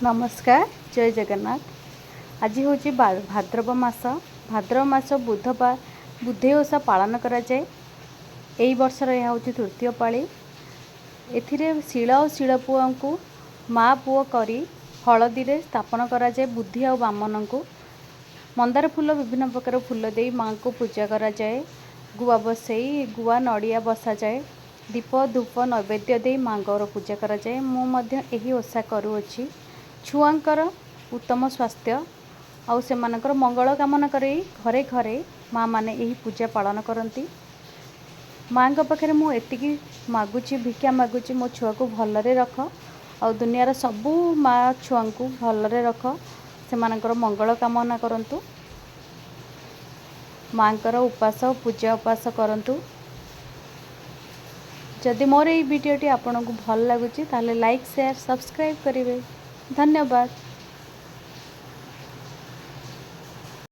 नमस्कार जय जगन्नाथ। आज हूँ भाद्रव मास बुधवार बुधे ओषा पालन करा जाए। एई वर्षर यह हूँ तृतीय पाली। एथिरे शिल और शिलपुआ को माँ पुओ करी हलदी रे स्थापन करा जाए बुद्धि और बामन को। मंदार फूल विभिन्न प्रकार फूल दे माँ को पूजा करा जाए। गुआ बसई गुआ नड़िया बसा जाए। दीप धूप नैवेद्य दे माँ पूजा करा जाए। मु मध्य एही ओषा करूअछि। छुआंकर उत्तम स्वास्थ्य आउ सेमानकर मंगल कामना करी घरे घरे माँ माने यही पूजा पालन करती। माँ के पाखे मु एतिकी मागुची भिक्षा मागुची मो छुआ को भलरे रख और दुनियार सबू माँ छुआ को भलरे रख सेमानकर मंगल कामना करंतु। माँकर उपास पूजा उपास करंतु। जदि मोर ये वीडियोटी आपन को भल लगुच ताले लाइक शेयर सब्सक्राइब करेंगे। धन्यवाद।